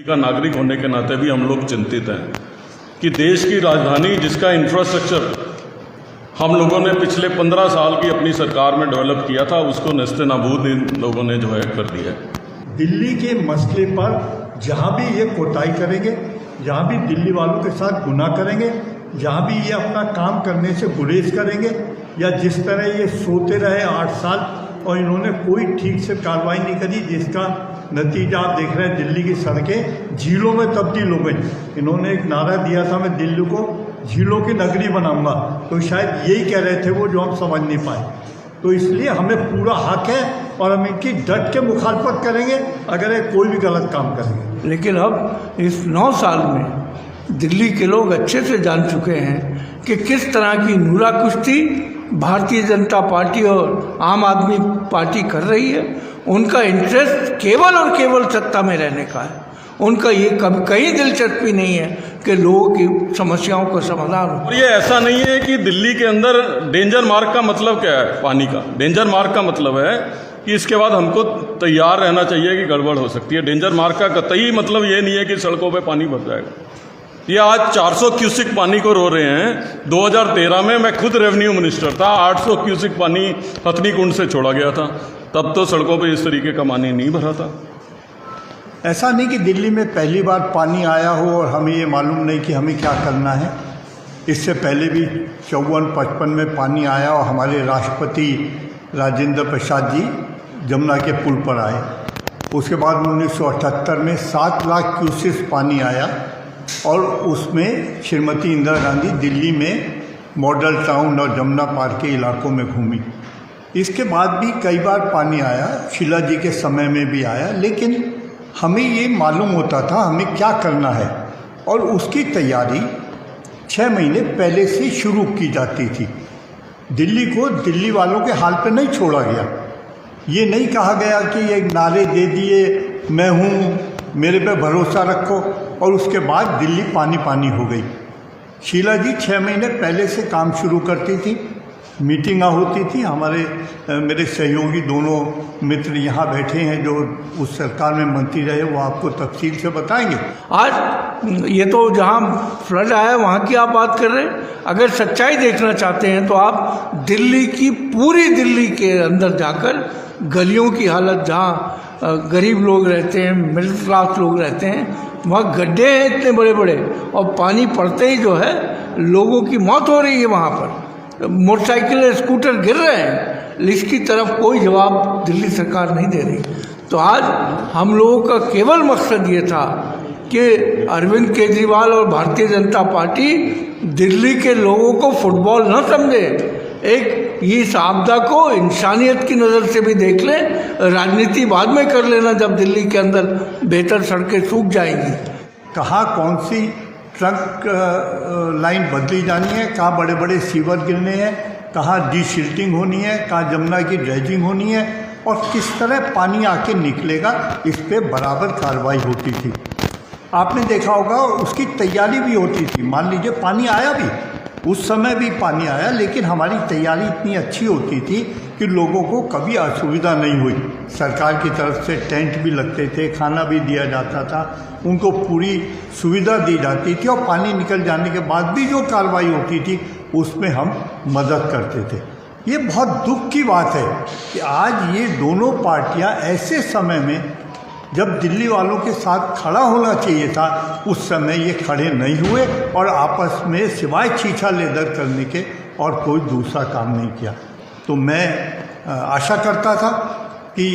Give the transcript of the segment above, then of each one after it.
का नागरिक होने के नाते भी हम लोग चिंतित हैं कि देश की राजधानी जिसका इंफ्रास्ट्रक्चर हम लोगों ने पिछले 15 साल की अपनी सरकार में डेवलप किया था, उसको नेस्तनाबूद इन लोगों ने जो है कर दिया है। दिल्ली के मसले पर जहाँ भी ये कोताही करेंगे, जहाँ भी दिल्ली वालों के साथ गुनाह करेंगे, जहाँ भी ये अपना काम करने से गुरेज करेंगे, या जिस तरह ये सोते रहे 8 साल और इन्होंने कोई ठीक से कार्रवाई नहीं करी, जिसका नतीजा आप देख रहे हैं दिल्ली की सड़कें झीलों में तब्दील हो गई। इन्होंने एक नारा दिया था, मैं दिल्ली को झीलों की नगरी बनाऊंगा, तो शायद यही कह रहे थे वो, जो हम समझ नहीं पाए। तो इसलिए हमें पूरा हक है और हम इनकी डट के मुखालफत करेंगे अगर ये कोई भी गलत काम करेंगे। लेकिन अब इस 9 साल में दिल्ली के लोग अच्छे से जान चुके हैं कि किस तरह की नूरा कुश्ती भारतीय जनता पार्टी और आम आदमी पार्टी कर रही है। उनका इंटरेस्ट केवल और केवल सत्ता में रहने का है। उनका ये कभी कहीं दिलचस्पी नहीं है कि लोगों की समस्याओं का समाधान हो। और ये ऐसा नहीं है कि दिल्ली के अंदर डेंजर मार्क का मतलब क्या है? पानी का डेंजर मार्क का मतलब है कि इसके बाद हमको तैयार रहना चाहिए कि गड़बड़ हो सकती है। डेंजर मार्क का कतई मतलब ये नहीं है कि सड़कों पे पानी भर जाएगा। ये आज 400 क्यूसिक पानी को रो रहे हैं। 2013 में मैं खुद रेवेन्यू मिनिस्टर था, 800 क्यूसिक पानी हथनी कुंड से छोड़ा गया था। तब तो सड़कों पे इस तरीके का पानी नहीं भरा था। ऐसा नहीं कि दिल्ली में पहली बार पानी आया हो और हमें ये मालूम नहीं कि हमें क्या करना है। इससे पहले भी 54-55 में पानी आया और हमारे राष्ट्रपति राजेंद्र प्रसाद जी जमुना के पुल पर आए। उसके बाद 1978 में 7 लाख क्यूसेस पानी आया और उसमें श्रीमती इंदिरा गांधी दिल्ली में मॉडल टाउन और जमुना पार के इलाकों में घूमी। इसके बाद भी कई बार पानी आया, शीला जी के समय में भी आया, लेकिन हमें ये मालूम होता था हमें क्या करना है और उसकी तैयारी 6 महीने पहले से शुरू की जाती थी। दिल्ली को दिल्ली वालों के हाल पे नहीं छोड़ा गया। ये नहीं कहा गया कि ये नारे दे दिए, मैं हूँ, मेरे पे भरोसा रखो, और उसके बाद दिल्ली पानी पानी हो गई। शीला जी 6 महीने पहले से काम शुरू करती थी, मीटिंगां होती थी। मेरे सहयोगी दोनों मित्र यहाँ बैठे हैं जो उस सरकार में मंत्री रहे, वो आपको तफसील से बताएंगे। आज ये तो जहाँ फ्लड आया वहाँ की आप बात कर रहे हैं। अगर सच्चाई देखना चाहते हैं तो आप दिल्ली की पूरी दिल्ली के अंदर जाकर गलियों की हालत, जहाँ गरीब लोग रहते हैं, मिडिल क्लास लोग रहते हैं, वहाँ गड्ढे हैं इतने बड़े बड़े और पानी पड़ते ही जो है लोगों की मौत हो रही है। वहाँ पर मोटरसाइकिल स्कूटर गिर रहे हैं। इसकी तरफ कोई जवाब दिल्ली सरकार नहीं दे रही। तो आज हम लोगों का केवल मकसद ये था कि अरविंद केजरीवाल और भारतीय जनता पार्टी दिल्ली के लोगों को फुटबॉल न समझे, एक इस आपदा को इंसानियत की नज़र से भी देख लें। राजनीति बाद में कर लेना जब दिल्ली के अंदर बेहतर सड़कें सूख जाएंगी। कहाँ कौन सी ट्रक लाइन बदली जानी है, कहाँ बड़े बड़े सीवर गिरने हैं, कहाँ डीसिल्टिंग होनी है, कहाँ जमुना की ड्रेजिंग होनी है और किस तरह पानी आके निकलेगा, इस पे बराबर कार्रवाई होती थी। आपने देखा होगा उसकी तैयारी भी होती थी। मान लीजिए पानी आया भी, उस समय भी पानी आया, लेकिन हमारी तैयारी इतनी अच्छी होती थी कि लोगों को कभी असुविधा नहीं हुई। सरकार की तरफ से टेंट भी लगते थे, खाना भी दिया जाता था, उनको पूरी सुविधा दी जाती थी और पानी निकल जाने के बाद भी जो कार्रवाई होती थी उसमें हम मदद करते थे। ये बहुत दुख की बात है कि आज ये दोनों पार्टियां ऐसे समय में, जब दिल्ली वालों के साथ खड़ा होना चाहिए था, उस समय ये खड़े नहीं हुए और आपस में सिवाय छीछा लेदर करने के और कोई दूसरा काम नहीं किया। तो मैं आशा करता था कि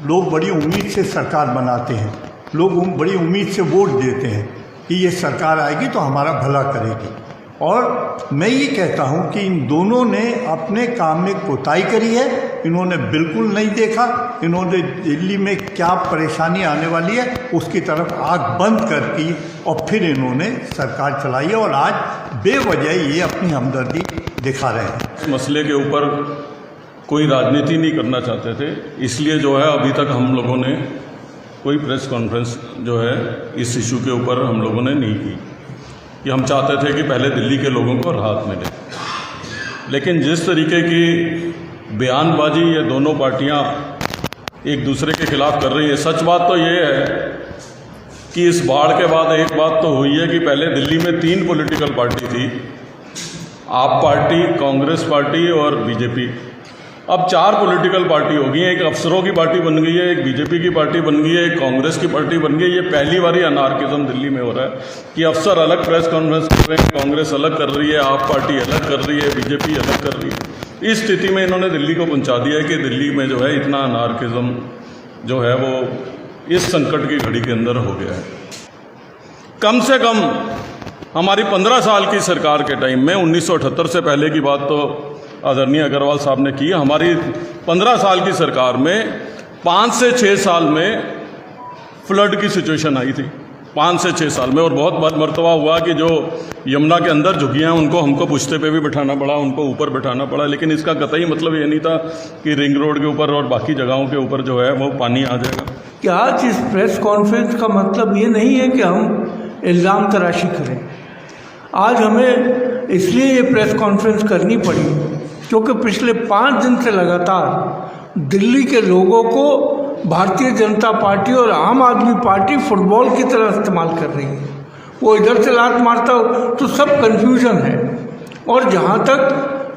लोग बड़ी उम्मीद से सरकार बनाते हैं, लोग बड़ी उम्मीद से वोट देते हैं कि ये सरकार आएगी तो हमारा भला करेगी। और मैं ये कहता हूँ कि इन दोनों ने अपने काम में कोताही करी है। इन्होंने बिल्कुल नहीं देखा इन्होंने दिल्ली में क्या परेशानी आने वाली है, उसकी तरफ आँख बंद कर दी और फिर इन्होंने सरकार चलाई है और आज बेवजह ये अपनी हमदर्दी दिखा रहे हैं। इस मसले के ऊपर कोई राजनीति नहीं करना चाहते थे, इसलिए जो है अभी तक हम लोगों ने कोई प्रेस कॉन्फ्रेंस जो है इस इशू के ऊपर हम लोगों ने नहीं की कि हम चाहते थे कि पहले दिल्ली के लोगों को राहत मिले। लेकिन जिस तरीके की बयानबाजी ये दोनों पार्टियां एक दूसरे के खिलाफ कर रही है, सच बात तो ये है कि इस बाढ़ के बाद एक बात तो हुई है कि पहले दिल्ली में 3 पॉलिटिकल पार्टी थी, आप पार्टी, कांग्रेस पार्टी और बीजेपी। अब 4 पॉलिटिकल पार्टी हो गई हैं, एक अफसरों की पार्टी बन गई है, एक बीजेपी की पार्टी बन गई है, एक कांग्रेस की पार्टी बन गई है। ये पहली बार ही अनार्किज्म दिल्ली में हो रहा है कि अफसर अलग प्रेस कॉन्फ्रेंस कर रहे हैं, कांग्रेस अलग कर रही है, आप पार्टी अलग कर रही है, बीजेपी अलग कर रही है। इस स्थिति में इन्होंने दिल्ली को पहुंचा दिया है कि दिल्ली में जो है इतना अनार्किज्म जो है वो इस संकट की घड़ी के अंदर हो गया है। कम से कम हमारी 15 साल की सरकार के टाइम में, 1978 से पहले की बात तो आदरणीय अग्रवाल साहब ने की, हमारी 15 साल की सरकार में 5 से 6 साल में फ्लड की सिचुएशन आई थी, 5 से 6 साल में। और बहुत मरतबा हुआ कि जो यमुना के अंदर झुकियाँ उनको हमको पुश्ते पे भी बिठाना पड़ा, उनको ऊपर बिठाना पड़ा, लेकिन इसका कतई मतलब ये नहीं था कि रिंग रोड के ऊपर और बाकी जगहों के ऊपर जो है वो पानी आ जाएगा। क्या आज इस प्रेस कॉन्फ्रेंस का मतलब ये नहीं है कि हम इल्ज़ाम तराशी करें। आज हमें इसलिए ये प्रेस कॉन्फ्रेंस करनी पड़ी क्योंकि पिछले 5 दिन से लगातार दिल्ली के लोगों को भारतीय जनता पार्टी और आम आदमी पार्टी फुटबॉल की तरह इस्तेमाल कर रही है। वो इधर से लात मारता हो तो सब कन्फ्यूजन है। और जहाँ तक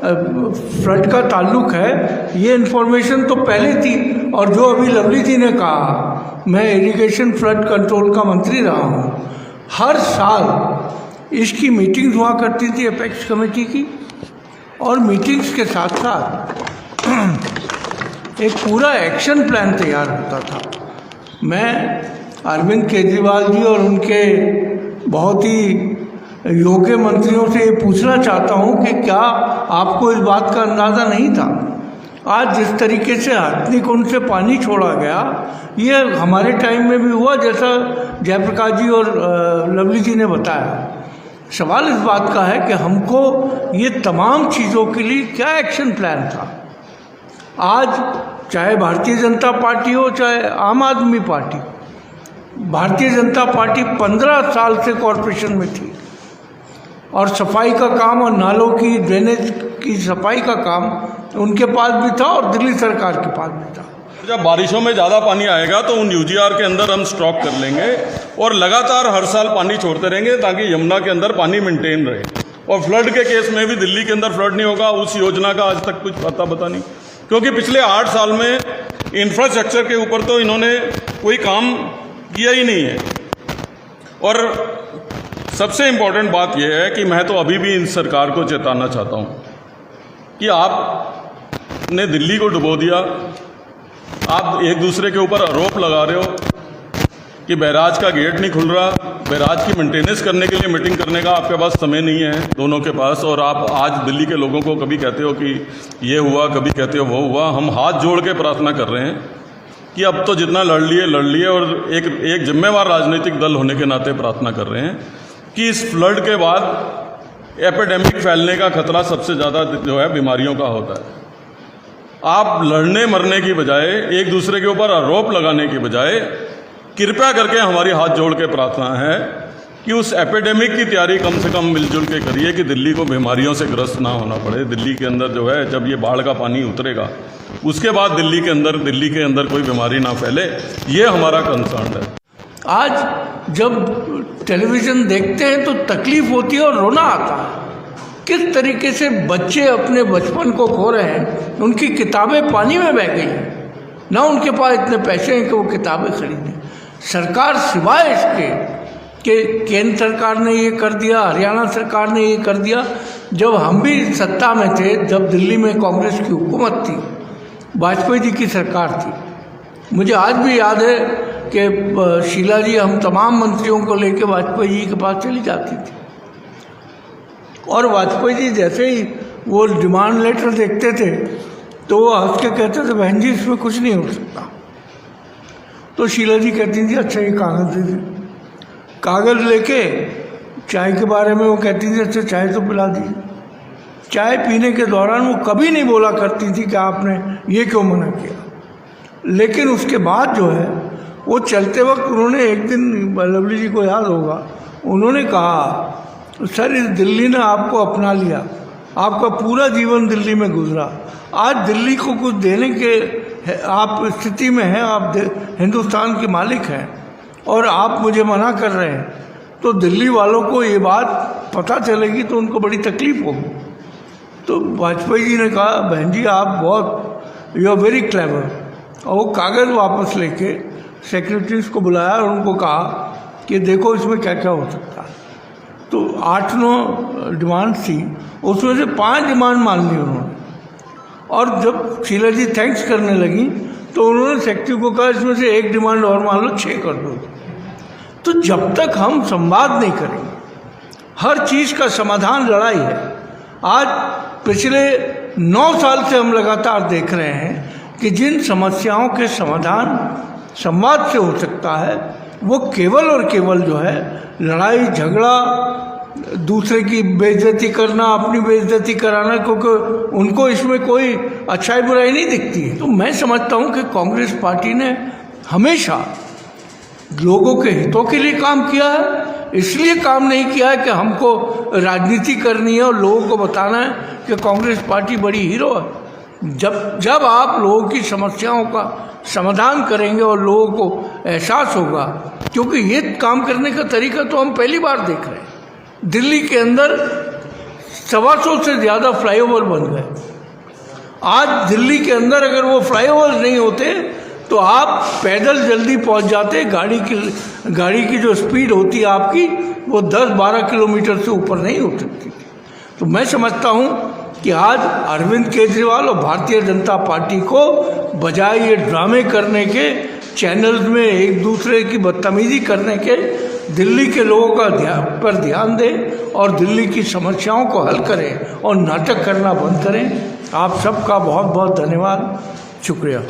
फ्लड का ताल्लुक है, ये इन्फॉर्मेशन तो पहले थी। और जो अभी लवली जी ने कहा, मैं इरिगेशन फ्लड कंट्रोल का मंत्री रहा हूँ, हर साल इसकी मीटिंग्स हुआ करती थी अपेक्स कमेटी की, और मीटिंग्स के साथ साथ एक पूरा एक्शन प्लान तैयार होता था। मैं अरविंद केजरीवाल जी और उनके बहुत ही योग्य मंत्रियों से ये पूछना चाहता हूँ कि क्या आपको इस बात का अंदाज़ा नहीं था? आज जिस तरीके से हथनी कुंड से पानी छोड़ा गया, ये हमारे टाइम में भी हुआ, जैसा जयप्रकाश जी और लवली जी ने बताया। सवाल इस बात का है कि हमको ये तमाम चीज़ों के लिए क्या एक्शन प्लान था? आज चाहे भारतीय जनता पार्टी हो चाहे आम आदमी पार्टी, भारतीय जनता पार्टी 15 साल से कॉरपोरेशन में थी और सफाई का काम और नालों की ड्रेनेज की सफाई का काम उनके पास भी था और दिल्ली सरकार के पास भी था। जब बारिशों में ज़्यादा पानी आएगा तो उन यूजीआर के अंदर हम स्टॉक कर लेंगे और लगातार हर साल पानी छोड़ते रहेंगे ताकि यमुना के अंदर पानी मेंटेन रहे। और फ्लड के केस में भी दिल्ली के अंदर फ्लड नहीं होगा, उस योजना का आज तक कुछ पता नहीं, क्योंकि पिछले 8 साल में इंफ्रास्ट्रक्चर के ऊपर तो इन्होंने कोई काम किया ही नहीं है। और सबसे इम्पोर्टेंट बात यह है कि मैं तो अभी भी इन सरकार को चेताना चाहता हूँ कि आपने दिल्ली को डुबो दिया। आप एक दूसरे के ऊपर आरोप लगा रहे हो कि बैराज का गेट नहीं खुल रहा, बैराज की मेंटेनेंस करने के लिए मीटिंग करने का आपके पास समय नहीं है दोनों के पास। और आप आज दिल्ली के लोगों को कभी कहते हो कि ये हुआ, कभी कहते हो वो हुआ। हम हाथ जोड़ के प्रार्थना कर रहे हैं कि अब तो जितना लड़ लिए और एक जिम्मेवार राजनीतिक दल होने के नाते प्रार्थना कर रहे हैं कि इस फ्लड के बाद एपिडेमिक फैलने का खतरा सबसे ज़्यादा जो है बीमारियों का होता है। आप लड़ने मरने की बजाय, एक दूसरे के ऊपर आरोप लगाने की बजाय, कृपया करके हमारी हाथ जोड़ के प्रार्थना है कि उस एपिडेमिक की तैयारी कम से कम मिलजुल के करिए कि दिल्ली को बीमारियों से ग्रस्त ना होना पड़े। दिल्ली के अंदर जो है जब ये बाढ़ का पानी उतरेगा उसके बाद दिल्ली के अंदर कोई बीमारी ना फैले, ये हमारा कंसर्न है। आज जब टेलीविज़न देखते हैं तो तकलीफ़ होती है और रोना आता है। किस तरीके से बच्चे अपने बचपन को खो रहे हैं, उनकी किताबें पानी में बह गई हैं, ना उनके पास इतने पैसे हैं कि वो किताबें खरीदें। सरकार सिवाय इसके कि केंद्र सरकार ने ये कर दिया, हरियाणा सरकार ने ये कर दिया। जब हम भी सत्ता में थे, जब दिल्ली में कांग्रेस की हुकूमत थी, वाजपेयी जी की सरकार थी, मुझे आज भी याद है कि शीला जी हम तमाम मंत्रियों को लेकर वाजपेयी जी के पास चली जाती थी और वाजपेयी जी जैसे ही वो डिमांड लेटर देखते थे तो वो हंस के कहते थे, बहन जी इसमें कुछ नहीं हो सकता। तो शीला जी कहती थी अच्छा ये कागज़ दे दीजिए। कागज़ लेके चाय के बारे में वो कहती थी अच्छा चाय तो पिला दीजिए। चाय पीने के दौरान वो कभी नहीं बोला करती थी कि आपने ये क्यों मना किया। लेकिन उसके बाद जो है वो चलते वक्त उन्होंने एक दिन, लवली जी को याद होगा, उन्होंने कहा सर इस दिल्ली ने आपको अपना लिया, आपका पूरा जीवन दिल्ली में गुजरा, आज दिल्ली को कुछ देने के आप स्थिति में हैं, आप हिंदुस्तान के मालिक हैं और आप मुझे मना कर रहे हैं, तो दिल्ली वालों को ये बात पता चलेगी तो उनको बड़ी तकलीफ होगी। तो वाजपेयी जी ने कहा, बहन जी आप बहुत यू आर वेरी क्लेवर, और वो कागज़ वापस लेके सेक्रेटरीज को बुलाया और उनको कहा कि देखो इसमें क्या क्या हो सकता है। तो 8-9 डिमांड थी, उसमें से 5 डिमांड मान ली उन्होंने। और जब शीला जी थैंक्स करने लगी तो उन्होंने सेक्रेटरी को कहा इसमें से 1 डिमांड और मान लो, 6 कर दो। तो जब तक हम संवाद नहीं करेंगे, हर चीज़ का समाधान लड़ाई है। आज पिछले 9 साल से हम लगातार देख रहे हैं कि जिन समस्याओं के समाधान संवाद से हो सकता है, वो केवल और केवल जो है लड़ाई झगड़ा, दूसरे की बेइज्जती करना, अपनी बेइज्जती कराना, क्योंकि उनको इसमें कोई अच्छाई बुराई नहीं दिखती है। तो मैं समझता हूँ कि कांग्रेस पार्टी ने हमेशा लोगों के हितों के लिए काम किया है, इसलिए काम नहीं किया है कि हमको राजनीति करनी है और लोगों को बताना है कि कांग्रेस पार्टी बड़ी हीरो है। जब आप लोगों की समस्याओं का समाधान करेंगे और लोगों को एहसास होगा, क्योंकि ये काम करने का तरीका तो हम पहली बार देख रहे हैं। दिल्ली के अंदर 125 से ज़्यादा फ्लाईओवर बन गए। आज दिल्ली के अंदर अगर वो फ्लाईओवर नहीं होते तो आप पैदल जल्दी पहुंच जाते। गाड़ी की जो स्पीड होती है आपकी, वो 10-12 किलोमीटर से ऊपर नहीं हो सकती। तो मैं समझता हूं कि आज अरविंद केजरीवाल और भारतीय जनता पार्टी को बजाय ये ड्रामे करने के, चैनल्स में एक दूसरे की बदतमीजी करने के, दिल्ली के लोगों का पर ध्यान दें और दिल्ली की समस्याओं को हल करें और नाटक करना बंद करें। आप सबका बहुत बहुत धन्यवाद, शुक्रिया।